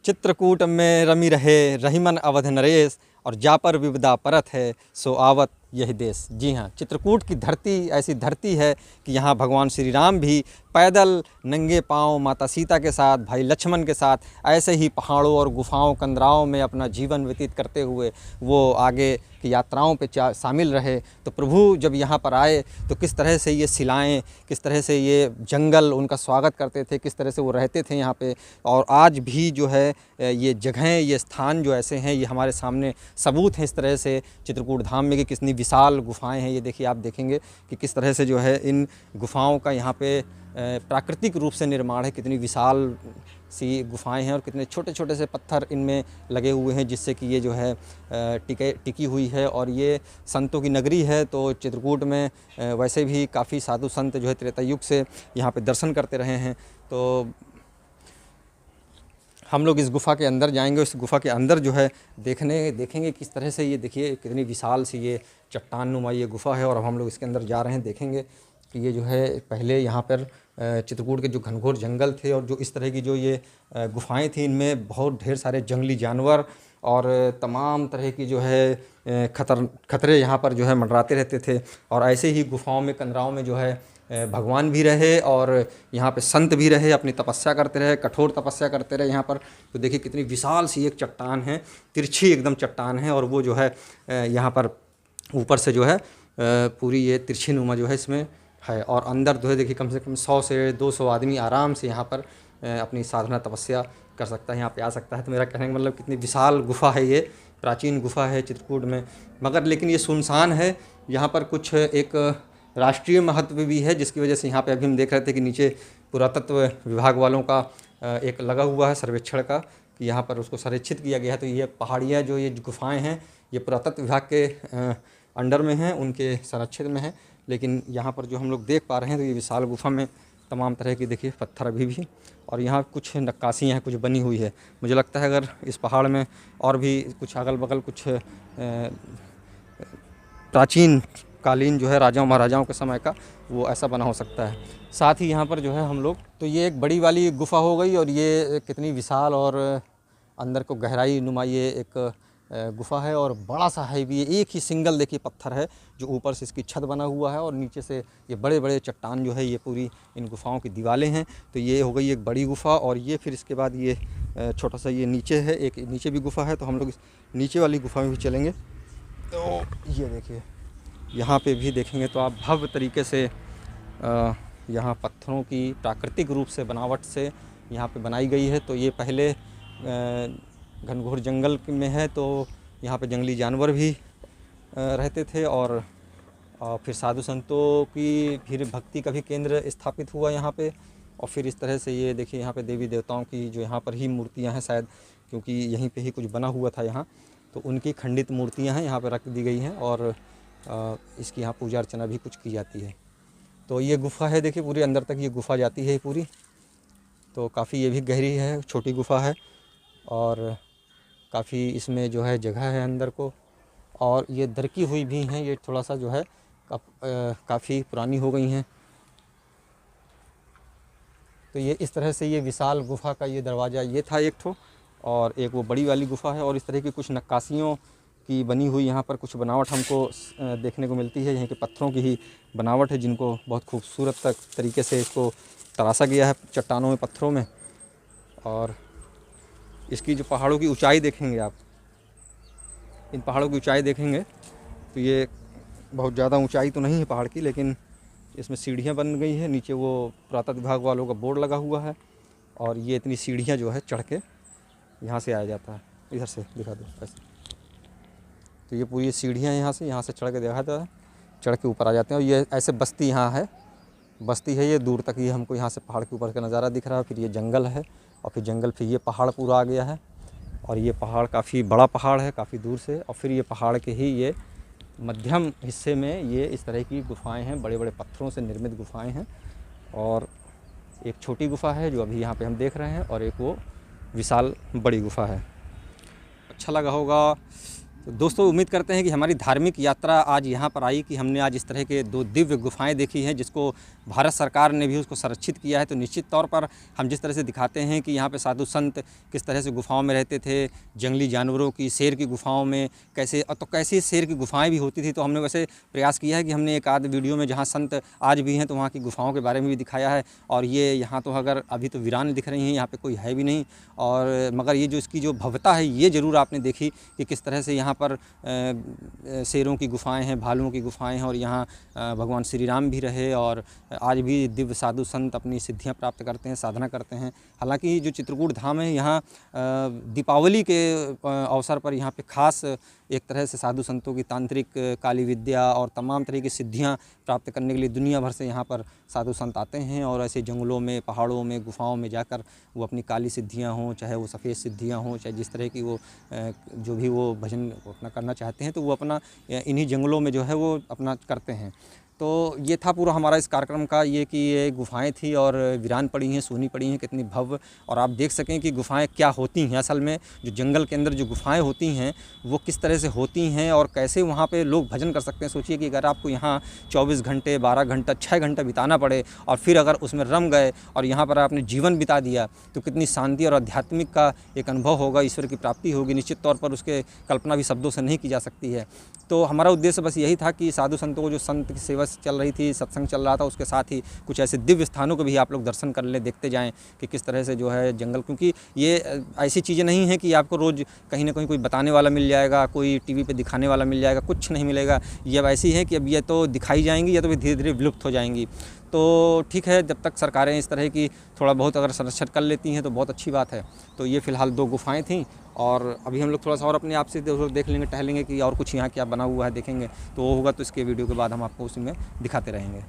चित्रकूट में रमी रहे रहीमन अवध नरेश, और जा पर विपदा परत है सो आवत यह देश। जी हाँ, चित्रकूट की धरती ऐसी धरती है कि यहाँ भगवान श्री राम भी पैदल नंगे पांव माता सीता के साथ, भाई लक्ष्मण के साथ ऐसे ही पहाड़ों और गुफाओं कंदराओं में अपना जीवन व्यतीत करते हुए वो आगे की यात्राओं पे शामिल रहे। तो प्रभु जब यहाँ पर आए तो किस तरह से ये शिलाएँ, किस तरह से ये जंगल उनका स्वागत करते थे, किस तरह से वो रहते थे यहाँ पे। और आज भी जो है ये जगहें, ये स्थान जो ऐसे हैं, ये हमारे सामने सबूत हैं इस तरह से चित्रकूट धाम में कि कितनी विशाल गुफाएं हैं। ये देखिए, आप देखेंगे कि किस तरह से जो है इन गुफाओं का यहाँ पे प्राकृतिक रूप से निर्माण है। कितनी विशाल सी गुफाएं हैं और कितने छोटे छोटे से पत्थर इनमें लगे हुए हैं, जिससे कि ये जो है टिकी हुई है। और ये संतों की नगरी है, तो चित्रकूट में वैसे भी काफ़ी साधु संत जो है त्रेता युग से यहाँ पे दर्शन करते रहे हैं। तो हम लोग इस गुफ़ा के अंदर जाएंगे। इस गुफ़ा के अंदर जो है देखेंगे किस तरह से, ये देखिए कितनी विशाल सी ये चट्टान नुमा ये गुफ़ा है। और अब हम लोग इसके अंदर जा रहे हैं, देखेंगे कि ये जो है पहले यहाँ पर चित्रकूट के जो घनघोर जंगल थे और जो इस तरह की जो ये गुफ़ाएं थी, इनमें बहुत ढेर सारे जंगली जानवर और तमाम तरह की जो है खतरे यहाँ पर जो है मंडराते रहते थे। और ऐसे ही गुफ़ाओं में कंदराओं में जो है भगवान भी रहे और यहाँ पे संत भी रहे, अपनी तपस्या करते रहे, कठोर तपस्या करते रहे यहाँ पर। तो देखिए कितनी विशाल सी एक चट्टान है, तिरछी एकदम चट्टान है। और वो जो है यहाँ पर ऊपर से जो है पूरी ये तिरछी नुमा जो है इसमें है। और अंदर जो है देखिए कम से कम 100 से 200 आदमी आराम से यहाँ पर अपनी साधना तपस्या कर सकता है, यहाँ पे आ सकता है। तो मेरा कहने का मतलब कितनी विशाल गुफ़ा है, ये प्राचीन गुफ़ा है चित्रकूट में। मगर लेकिन ये सुनसान है। यहाँ पर कुछ एक राष्ट्रीय महत्व भी है, जिसकी वजह से यहाँ पे अभी हम देख रहे थे कि नीचे पुरातत्व विभाग वालों का एक लगा हुआ है सर्वेक्षण का, कि यहाँ पर उसको संरक्षित किया गया है। तो ये पहाड़ियाँ जो ये गुफ़ाएँ हैं, ये पुरातत्व विभाग के अंडर में हैं, उनके संरक्षित में है। लेकिन यहाँ पर जो हम लोग देख पा रहे हैं, तो ये विशाल गुफ़ा में तमाम तरह की देखिए पत्थर अभी भी, और यहाँ कुछ नक्काशियाँ हैं, कुछ बनी हुई है। मुझे लगता है अगर इस पहाड़ में और भी कुछ अगल बगल कुछ प्राचीन कालीन जो है राजाओं महाराजाओं के समय का, वो ऐसा बना हो सकता है। साथ ही यहाँ पर जो है हम लोग, तो ये एक बड़ी वाली गुफ़ा हो गई, और ये कितनी विशाल और अंदर को गहराई नुमा ये एक गुफ़ा है, और बड़ा सा है भी। एक ही सिंगल देखिए पत्थर है जो ऊपर से इसकी छत बना हुआ है, और नीचे से ये बड़े बड़े चट्टान जो है ये पूरी इन गुफ़ाओं की दीवारें हैं। तो ये हो गई एक बड़ी गुफ़ा। और ये फिर इसके बाद ये छोटा सा ये नीचे है, एक नीचे भी गुफ़ा है। तो हम लोग इस नीचे वाली गुफ़ा में भी चलेंगे। तो ये देखिए यहाँ पे भी देखेंगे तो आप भव्य तरीके से यहाँ पत्थरों की प्राकृतिक रूप से बनावट से यहाँ पे बनाई गई है। तो ये पहले घनघोर जंगल में है, तो यहाँ पे जंगली जानवर भी रहते थे। और फिर साधु संतों की फिर भक्ति का भी केंद्र स्थापित हुआ यहाँ पे। और फिर इस तरह से ये देखिए यहाँ पे देवी देवताओं की जो यहाँ पर ही मूर्तियाँ हैं शायद, क्योंकि यहीं पे ही कुछ बना हुआ था यहाँ, तो उनकी खंडित मूर्तियाँ हैं यहाँ पर रख दी गई हैं। और इसकी यहाँ पूजा अर्चना भी कुछ की जाती है। तो ये गुफ़ा है, देखिए पूरी अंदर तक ये गुफ़ा जाती है पूरी। तो काफ़ी ये भी गहरी है, छोटी गुफ़ा है, और काफ़ी इसमें जो है जगह है अंदर को। और ये दरकी हुई भी हैं, ये थोड़ा सा जो है काफ़ी पुरानी हो गई हैं। तो ये इस तरह से ये विशाल गुफ़ा का ये दरवाज़ा ये था एक ठो, और एक वो बड़ी वाली गुफ़ा है। और इस तरह की कुछ नक्काशियों की बनी हुई यहाँ पर कुछ बनावट हमको देखने को मिलती है। यहाँ के पत्थरों की ही बनावट है, जिनको बहुत खूबसूरत तरीके से इसको तराशा गया है चट्टानों में, पत्थरों में। और इसकी जो पहाड़ों की ऊंचाई देखेंगे आप, इन पहाड़ों की ऊंचाई देखेंगे तो ये बहुत ज़्यादा ऊंचाई तो नहीं है पहाड़ की, लेकिन इसमें सीढ़ियाँ बन गई है। नीचे वो पुरातत्व विभाग वालों का बोर्ड लगा हुआ है, और ये इतनी सीढ़ियाँ जो है चढ़ के यहाँ से आया जाता है। इधर से दिखा दो ऐसे। तो ये पूरी सीढ़ियाँ यहाँ से चढ़ के देखा जाता है, चढ़ के ऊपर आ जाते हैं। और ये ऐसे बस्ती यहाँ है, बस्ती है ये, दूर तक ये हमको यहाँ से पहाड़ के ऊपर का नज़ारा दिख रहा है। फिर ये जंगल है, और फिर जंगल फिर ये पहाड़ पूरा आ गया है। और ये पहाड़ काफ़ी बड़ा पहाड़ है, काफ़ी दूर से। और फिर ये पहाड़ के ही ये मध्यम हिस्से में ये इस तरह की गुफ़ाएं हैं, बड़े बड़े पत्थरों से निर्मित गुफ़ाएं हैं। और एक छोटी गुफ़ा है जो अभी यहाँ पे हम देख रहे हैं, और एक वो विशाल बड़ी गुफ़ा है। अच्छा लगा होगा तो दोस्तों उम्मीद करते हैं कि हमारी धार्मिक यात्रा आज यहाँ पर आई कि हमने आज इस तरह के 2 दिव्य गुफाएं देखी हैं, जिसको भारत सरकार ने भी उसको संरक्षित किया है। तो निश्चित तौर पर हम जिस तरह से दिखाते हैं कि यहाँ पे साधु संत किस तरह से गुफाओं में रहते थे, जंगली जानवरों की, शेर की गुफाओं में कैसे, तो कैसी शेर की गुफाएँ भी होती थी। तो हमने वैसे प्रयास किया है कि हमने एक आध वीडियो में जहाँ संत आज भी हैं तो वहाँ की गुफाओं के बारे में भी दिखाया है। और ये यहाँ तो अगर अभी तो वीरान दिख रही हैं, यहाँ पे कोई है भी नहीं, और मगर ये जो इसकी जो भव्यता है ये ज़रूर आपने देखी कि किस तरह से यहाँ पर शेरों की गुफाएं हैं, भालुओं की गुफाएं हैं, और यहाँ भगवान श्री राम भी रहे और आज भी दिव्य साधु संत अपनी सिद्धियां प्राप्त करते हैं, साधना करते हैं। हालांकि जो चित्रकूट धाम है यहाँ दीपावली के अवसर पर यहाँ पे खास एक तरह से साधु संतों की तांत्रिक काली विद्या और तमाम तरह की सिद्धियां प्राप्त करने के लिए दुनिया भर से यहाँ पर साधु संत आते हैं, और ऐसे जंगलों में, पहाड़ों में, गुफाओं में जाकर वो अपनी काली सिद्धियां हों, चाहे वो सफ़ेद सिद्धियां हों, चाहे जिस तरह की वो जो भी वो भजन अपना करना चाहते हैं तो वो अपना इन्हीं जंगलों में जो है वो अपना करते हैं। तो ये था पूरा हमारा इस कार्यक्रम का, ये कि ये गुफाएं थी और वीरान पड़ी हैं, सूनी पड़ी हैं, कितनी भव्य, और आप देख सकें कि गुफाएं क्या होती हैं असल में। जो जंगल के अंदर जो गुफाएं होती हैं वो किस तरह से होती हैं और कैसे वहाँ पे लोग भजन कर सकते हैं। सोचिए कि अगर आपको यहाँ 24 घंटे, 12 घंटा, 6 घंटा बिताना पड़े और फिर अगर उसमें रम गए और यहाँ पर आपने जीवन बिता दिया तो कितनी शांति और आध्यात्मिक का एक अनुभव होगा, ईश्वर की प्राप्ति होगी। निश्चित तौर पर उसके कल्पना भी शब्दों से नहीं की जा सकती है। तो हमारा उद्देश्य बस यही था कि साधु संतों को, जो संत की सेवा चल रही थी, सत्संग चल रहा था, उसके साथ ही कुछ ऐसे दिव्य स्थानों को भी आप लोग दर्शन कर लें, देखते जाएं कि किस तरह से जो है जंगल, क्योंकि ये ऐसी चीज़ें नहीं हैं कि आपको रोज़ कहीं ना कहीं कोई बताने वाला मिल जाएगा, कोई टीवी पे दिखाने वाला मिल जाएगा, कुछ नहीं मिलेगा। ये अब ऐसी है कि अब ये तो दिखाई जाएंगी या तो धीरे धीरे विलुप्त हो जाएंगी। तो ठीक है, जब तक सरकारें इस तरह की थोड़ा बहुत अगर संरक्षण कर लेती हैं तो बहुत अच्छी बात है। तो ये फ़िलहाल 2 गुफाएं थीं, और अभी हम लोग थोड़ा सा और अपने आप से देख लेंगे, टहलेंगे कि और कुछ यहाँ क्या बना हुआ है, देखेंगे। तो वो होगा तो इसके वीडियो के बाद हम आपको उसी में दिखाते रहेंगे।